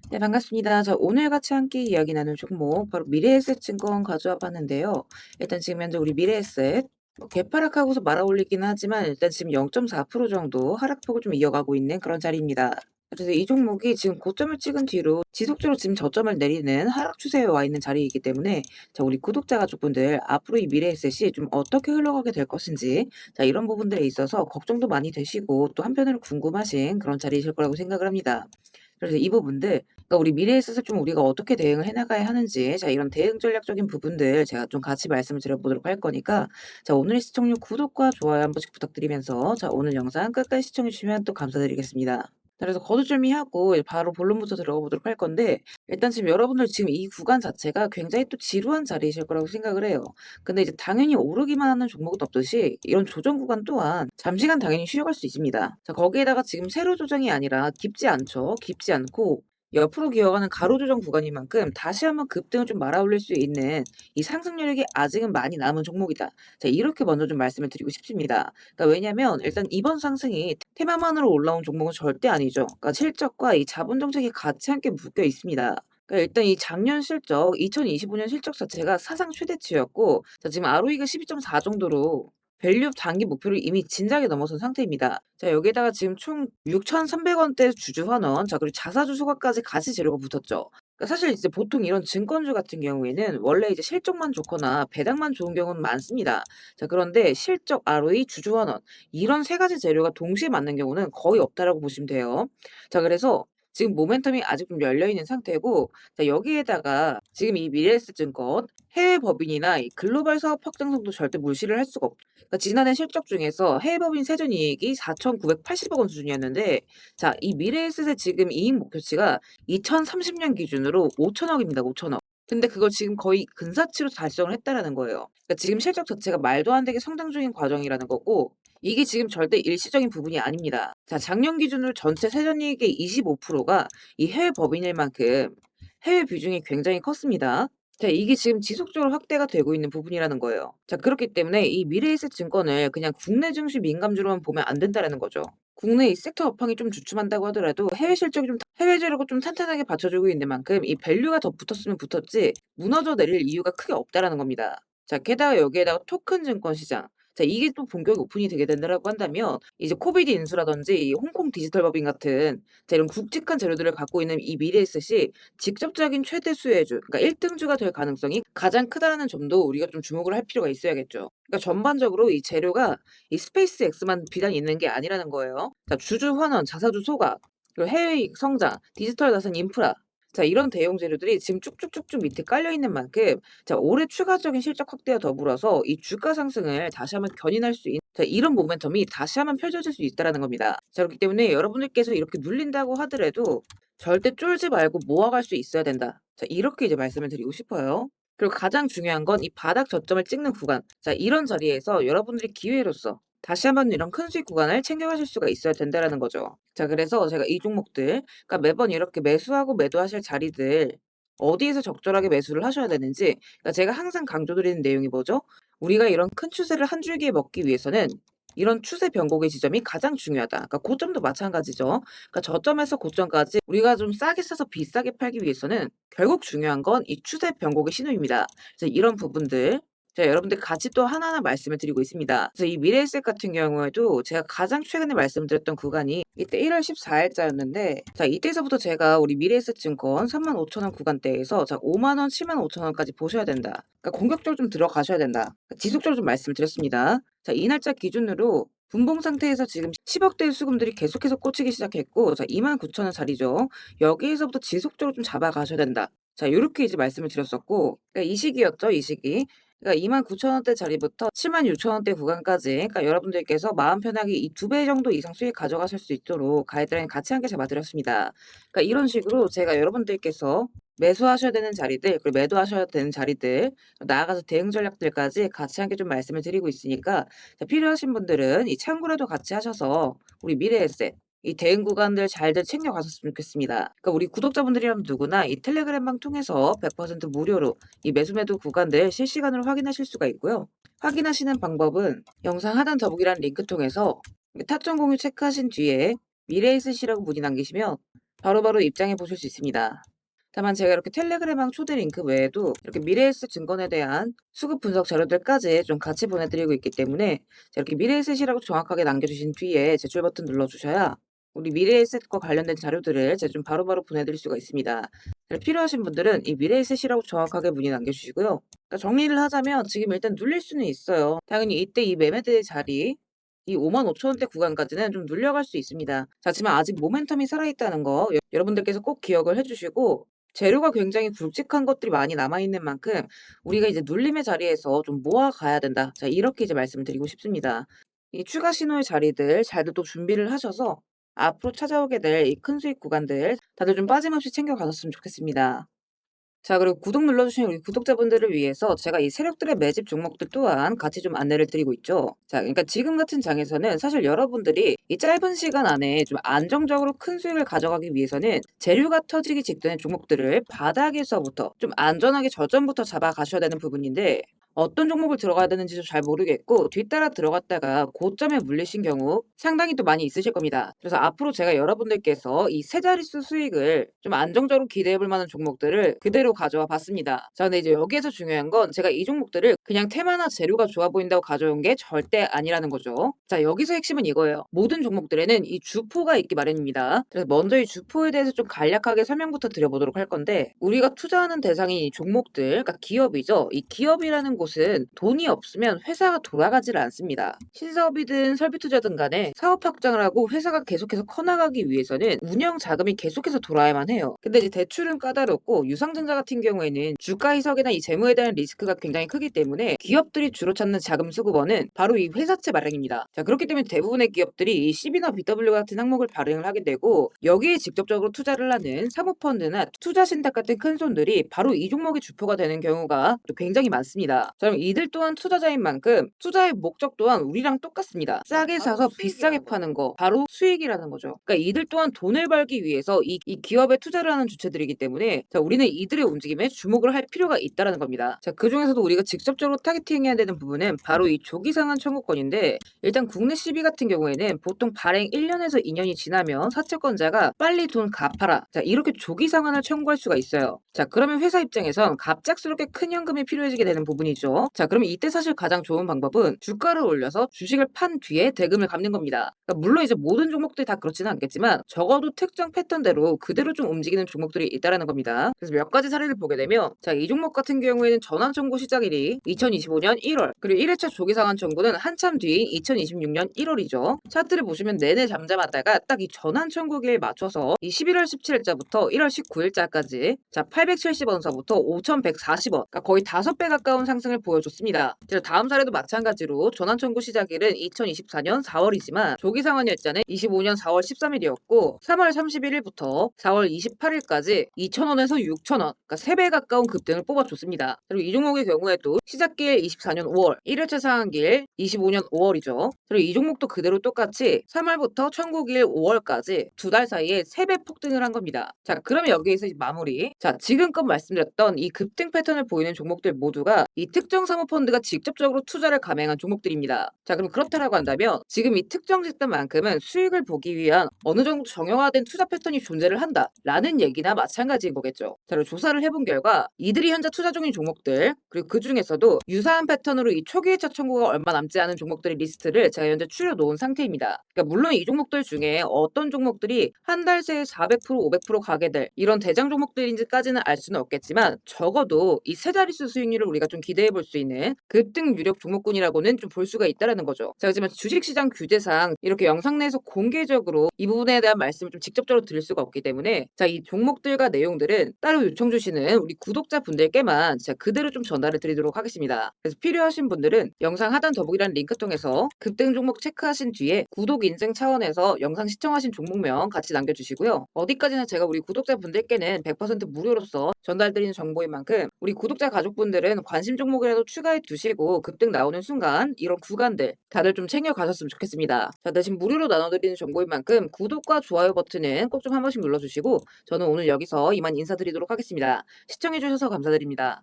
네, 반갑습니다. 저 오늘 같이 함께 이야기 나눌 종목 바로 미래에셋 증권 가져와 봤는데요. 일단 지금 현재 우리 미래에셋 개파락하고서 말아올리긴 하지만 일단 지금 0.4% 정도 하락폭을 좀 이어가고 있는 그런 자리입니다. 그래서 이 종목이 지금 고점을 찍은 뒤로 지속적으로 지금 저점을 내리는 하락 추세에 와 있는 자리이기 때문에 자, 우리 구독자 가족분들 앞으로 이 미래에셋이 좀 어떻게 흘러가게 될 것인지 자, 이런 부분들에 있어서 걱정도 많이 되시고 또 한편으로 궁금하신 그런 자리이실 거라고 생각을 합니다. 그래서 이 부분들 그러니까 우리 미래에 있어서 좀 우리가 어떻게 대응을 해 나가야 하는지 자 이런 대응 전략적인 부분들 제가 좀 같이 말씀을 드려 보도록 할 거니까 자 오늘의 시청률 구독과 좋아요 한 번씩 부탁드리면서 자 오늘 영상 끝까지 시청해 주시면 또 감사드리겠습니다. 자 그래서 거두절미하고 이제 바로 본론부터 들어가 보도록 할 건데 일단 지금 여러분들 지금 이 구간 자체가 굉장히 또 지루한 자리이실 거라고 생각을 해요. 근데 이제 당연히 오르기만 하는 종목은 없듯이 이런 조정 구간 또한 잠시간 당연히 쉬어갈 수 있습니다. 자 거기에다가 지금 세로 조정이 아니라 깊지 않죠. 깊지 않고 옆으로 기어가는 가로 조정 구간인 만큼 다시 한번 급등을 좀 말아올릴 수 있는 이 상승 여력이 아직은 많이 남은 종목이다. 자 이렇게 먼저 좀 말씀을 드리고 싶습니다. 그러니까 왜냐면 일단 이번 상승이 테마만으로 올라온 종목은 절대 아니죠. 그러니까 실적과 이 자본 정책이 같이 함께 묶여 있습니다. 그러니까 일단 이 작년 실적, 2025년 실적 자체가 사상 최대치였고, 자, 지금 ROE가 12.4 정도로 밸류 단기 목표를 이미 진작에 넘어선 상태입니다. 자, 여기에다가 지금 총 6,300원대 주주 환원, 자, 그리고 자사주 소각까지 같이 재료가 붙었죠. 그러니까 사실 이제 보통 이런 증권주 같은 경우에는 원래 이제 실적만 좋거나 배당만 좋은 경우는 많습니다. 자, 그런데 실적, ROE, 주주 환원, 이런 세 가지 재료가 동시에 맞는 경우는 거의 없다라고 보시면 돼요. 자, 그래서 지금 모멘텀이 아직 좀 열려 있는 상태고, 자, 여기에다가 지금 이 미래에셋증권 해외 법인이나 이 글로벌 사업 확장성도 절대 무시를 할 수가 없죠. 그러니까 지난해 실적 중에서 해외 법인 세전 이익이 4,980억 원 수준이었는데, 자, 이 미래에셋의 지금 이익 목표치가 2030년 기준으로 5천억입니다. 5천억. 근데 그걸 지금 거의 근사치로 달성을 했다라는 거예요. 그러니까 지금 실적 자체가 말도 안 되게 성장 중인 과정이라는 거고, 이게 지금 절대 일시적인 부분이 아닙니다. 자, 작년 기준으로 전체 세전이익의 25%가 이 해외 법인일 만큼 해외 비중이 굉장히 컸습니다. 자, 이게 지금 지속적으로 확대가 되고 있는 부분이라는 거예요. 자, 그렇기 때문에 이 미래에셋 증권을 그냥 국내 증시 민감주로만 보면 안 된다라는 거죠. 국내 이 섹터 업황이 좀 주춤한다고 하더라도 해외 실적이 좀 해외 재료가 좀 탄탄하게 받쳐주고 있는 만큼 이 밸류가 더 붙었으면 붙었지 무너져 내릴 이유가 크게 없다라는 겁니다. 자, 게다가 여기에다가 토큰 증권 시장. 자, 이게 또 본격이 오픈이 되게 된다라고 한다면 이제 코비드 인수라든지 이 홍콩 디지털 법인 같은 자, 이런 굵직한 재료들을 갖고 있는 이 미래에셋이 직접적인 최대 수혜주, 그러니까 1등주가 될 가능성이 가장 크다라는 점도 우리가 좀 주목을 할 필요가 있어야겠죠. 그러니까 전반적으로 이 재료가 이 스페이스X만 비단 있는 게 아니라는 거예요. 자, 주주 환원, 자사주 소각, 그리고 해외이익 성장, 디지털 자산 인프라. 자, 이런 대용 재료들이 지금 쭉쭉쭉쭉 밑에 깔려 있는 만큼 자, 올해 추가적인 실적 확대와 더불어서 이 주가 상승을 다시 한번 견인할 수 있는 자, 이런 모멘텀이 다시 한번 펼쳐질 수 있다라는 겁니다. 자, 그렇기 때문에 여러분들께서 이렇게 눌린다고 하더라도 절대 쫄지 말고 모아갈 수 있어야 된다. 자, 이렇게 이제 말씀을 드리고 싶어요. 그리고 가장 중요한 건 이 바닥 저점을 찍는 구간. 자, 이런 자리에서 여러분들이 기회로서 다시 한번 이런 큰 수익 구간을 챙겨가실 수가 있어야 된다라는 거죠. 자, 그래서 제가 이 종목들, 그러니까 매번 이렇게 매수하고 매도하실 자리들, 어디에서 적절하게 매수를 하셔야 되는지, 그러니까 제가 항상 강조드리는 내용이 뭐죠? 우리가 이런 큰 추세를 한 줄기에 먹기 위해서는 이런 추세 변곡의 지점이 가장 중요하다. 그러니까 고점도 마찬가지죠. 그러니까 저점에서 고점까지 우리가 좀 싸게 사서 비싸게 팔기 위해서는 결국 중요한 건 이 추세 변곡의 신호입니다. 그래서 이런 부분들 제가 여러분들 같이 또 하나하나 말씀을 드리고 있습니다. 그래서 이 미래에셋 같은 경우에도 제가 가장 최근에 말씀드렸던 구간이 이때 1월 14일자였는데 자 이때서부터 제가 우리 미래에셋 증권 35,000원 구간대에서 자 5만 원, 7만 5천 원까지 보셔야 된다. 그러니까 공격적으로 좀 들어가셔야 된다. 그러니까 지속적으로 좀 말씀을 드렸습니다. 자, 이 날짜 기준으로 분봉 상태에서 지금 10억 대의 수금들이 계속해서 꽂히기 시작했고 자 29,000원 자리죠. 여기에서부터 지속적으로 좀 잡아가셔야 된다. 자, 요렇게 이제 말씀을 드렸었고 그러니까 이 시기였죠, 이 시기. 그러니까 29,000원대 자리부터 76,000원대 구간까지 그러니까 여러분들께서 마음 편하게 이 2배 정도 이상 수익 가져가실 수 있도록 가이드라인 같이 함께 잡아 드렸습니다. 그러니까 이런 식으로 제가 여러분들께서 매수하셔야 되는 자리들 그리고 매도하셔야 되는 자리들 나아가서 대응 전략들까지 같이 함께 좀 말씀을 드리고 있으니까 자 필요하신 분들은 이 참고라도 같이 하셔서 우리 미래에셋 이 대응 구간들 잘들 챙겨 가셨으면 좋겠습니다. 그러니까 우리 구독자분들이라면 누구나 이 텔레그램방 통해서 100% 무료로 이 매수 매도 구간들 실시간으로 확인하실 수가 있고요. 확인하시는 방법은 영상 하단 더보기란 링크 통해서 타점 공유 체크하신 뒤에 미래에셋이라고 문의 남기시면 바로바로 입장해 보실 수 있습니다. 다만 제가 이렇게 텔레그램하고 초대 링크 외에도 이렇게 미래에셋 증권에 대한 수급 분석 자료들까지 좀 같이 보내드리고 있기 때문에 이렇게 미래에셋이라고 정확하게 남겨주신 뒤에 제출 버튼 눌러주셔야 우리 미래에셋과 관련된 자료들을 제가 좀 바로바로 보내드릴 수가 있습니다. 필요하신 분들은 이 미래에셋이라고 정확하게 문의 남겨주시고요. 그러니까 정리를 하자면 지금 일단 눌릴 수는 있어요. 당연히 이때 이 매매대의 자리 이 55,000원대 구간까지는 좀 눌려갈 수 있습니다. 자, 하지만 아직 모멘텀이 살아있다는 거 여러분들께서 꼭 기억을 해주시고 재료가 굉장히 굵직한 것들이 많이 남아있는 만큼 우리가 이제 눌림의 자리에서 좀 모아가야 된다. 자, 이렇게 이제 말씀을 드리고 싶습니다. 이 추가 신호의 자리들 잘도 또 준비를 하셔서 앞으로 찾아오게 될 이 큰 수익 구간들 다들 좀 빠짐없이 챙겨가셨으면 좋겠습니다. 자, 그리고 구독 눌러주신 우리 구독자분들을 위해서 제가 이 세력들의 매집 종목들 또한 같이 좀 안내를 드리고 있죠. 자, 그러니까 지금 같은 장에서는 사실 여러분들이 이 짧은 시간 안에 좀 안정적으로 큰 수익을 가져가기 위해서는 재료가 터지기 직전의 종목들을 바닥에서부터 좀 안전하게 저점부터 잡아가셔야 되는 부분인데 어떤 종목을 들어가야 되는지도 잘 모르겠고 뒤따라 들어갔다가 고점에 물리신 경우 상당히 또 많이 있으실 겁니다. 그래서 앞으로 제가 여러분들께서 이 세 자릿수 수익을 좀 안정적으로 기대해 볼 만한 종목들을 그대로 가져와 봤습니다. 자, 근데 이제 여기에서 중요한 건 제가 이 종목들을 그냥 테마나 재료가 좋아 보인다고 가져온 게 절대 아니라는 거죠. 자, 여기서 핵심은 이거예요. 모든 종목들에는 이 주포가 있기 마련입니다. 그래서 먼저 이 주포에 대해서 좀 간략하게 설명부터 드려보도록 할 건데 우리가 투자하는 대상이 이 종목들, 그러니까 기업이죠. 이 기업이라는 곳은 돈이 없으면 회사가 돌아가질 않습니다. 신사업이든 설비투자든 간에 사업 확장을 하고 회사가 계속해서 커나가기 위해서는 운영 자금이 계속해서 돌아야만 해요. 근데 이제 대출은 까다롭고 유상증자 같은 경우에는 주가 희석이나 이 재무에 대한 리스크가 굉장히 크기 때문에 기업들이 주로 찾는 자금 수급원은 바로 이 회사채 발행입니다. 자, 그렇기 때문에 대부분의 기업들이 이 CB나 BW 같은 항목을 발행을 하게 되고 여기에 직접적으로 투자를 하는 사모펀드나 투자신탁 같은 큰 손들이 바로 이 종목의 주포가 되는 경우가 또 굉장히 많습니다. 자, 그럼 이들 또한 투자자인 만큼 투자의 목적 또한 우리랑 똑같습니다. 싸게 사서 비싸게 파는 거 바로 수익이라는 거죠. 그러니까 이들 또한 돈을 벌기 위해서 이 기업에 투자를 하는 주체들이기 때문에 자, 우리는 이들의 움직임에 주목을 할 필요가 있다는 겁니다. 자, 그 중에서도 우리가 직접적으로 타겟팅해야 되는 부분은 바로 이 조기상한 청구권인데 일단 국내 CB 같은 경우에는 보통 발행 1년에서 2년이 지나면 사채권자가 빨리 돈 갚아라. 자, 이렇게 조기 상환을 청구할 수가 있어요. 자, 그러면 회사 입장에선 갑작스럽게 큰 현금이 필요해지게 되는 부분이죠. 자, 그러면 이때 사실 가장 좋은 방법은 주가를 올려서 주식을 판 뒤에 대금을 갚는 겁니다. 그러니까 물론 이제 모든 종목들이 다 그렇지는 않겠지만 적어도 특정 패턴대로 그대로 좀 움직이는 종목들이 있다라는 겁니다. 그래서 몇 가지 사례를 보게 되면 자, 이 종목 같은 경우에는 전환 청구 시작일이 2025년 1월 그리고 1회차 조기 상환 청구는 한참 뒤인 2026년 1월이죠. 차트를 보시면 내내 잠잠하다가 딱 이 전환 청구기에 맞춰서 이 11월 17일자부터 1월 19일자까지 자 870원서부터 5,140원 그러니까 거의 5배 가까운 상승을 보여줬습니다. 그래서 다음 사례도 마찬가지로 전환 청구 시작일은 2024년 4월이지만 조기 상환 일자는 25년 4월 13일이었고 3월 31일부터 4월 28일까지 2,000원에서 6,000원 그러니까 3배 가까운 급등을 뽑아줬습니다. 그리고 이 종목의 경우에도 시작길 24년 5월 1회차 상한길 25년 5월이죠. 그리고 이 종목도 그대로 똑같이 3월부터 청구길 5월까지 두 달 사이에 3배 폭등을 한 겁니다. 자, 그러면 여기에서 이제 마무리. 자, 지금껏 말씀드렸던 이 급등 패턴을 보이는 종목들 모두가 이 특정 사모펀드가 직접적으로 투자를 감행한 종목들입니다. 자, 그럼 그렇다라고 한다면 지금 이 특정 시점만큼은 수익을 보기 위한 어느 정도 정형화된 투자 패턴이 존재를 한다라는 얘기나 마찬가지인 거겠죠. 자, 그리고 조사를 해본 결과 이들이 현재 투자 중인 종목들 그리고 그 중에서도 유사한 패턴으로 이 초기 회차 청구가 얼마 남지 않은 종목들의 리스트를 제가 현재 추려놓은 상태입니다. 그러니까 물론 이 종목들 중에 어떤 종목들이 한 달 새에 400% 500% 가게 될 이런 대장 종목들인지까지는 알 수는 없겠지만 적어도 이 세 자릿수 수익률을 우리가 좀 기대해 볼 수 있는 급등 유력 종목군이라고는 좀 볼 수가 있다라는 거죠. 자, 하지만 주식시장 규제상 이렇게 영상 내에서 공개적으로 이 부분에 대한 말씀을 좀 직접적으로 드릴 수가 없기 때문에 자, 이 종목들과 내용들은 따로 요청 주시는 우리 구독자분들께만 제가 그대로 좀 전달을 드리도록 하겠습니다. 그래서 필요하신 분들은 영상 하단 더보기란 링크 통해서 급등 종목 체크하신 뒤에 구독 인증 차원에서 영상 시청하신 종목명 같이 남겨주시고요. 어디까지나 제가 우리 구독자분들께는 100% 무료로서 전달드리는 정보인 만큼 우리 구독자 가족분들은 관심 종목이라도 추가해 두시고 급등 나오는 순간 이런 구간들 다들 좀 챙겨 가셨으면 좋겠습니다. 자, 대신 무료로 나눠드리는 정보인 만큼 구독과 좋아요 버튼은 꼭 좀 한 번씩 눌러주시고 저는 오늘 여기서 이만 인사드리도록 하겠습니다. 시청해주셔서 감사드립니다.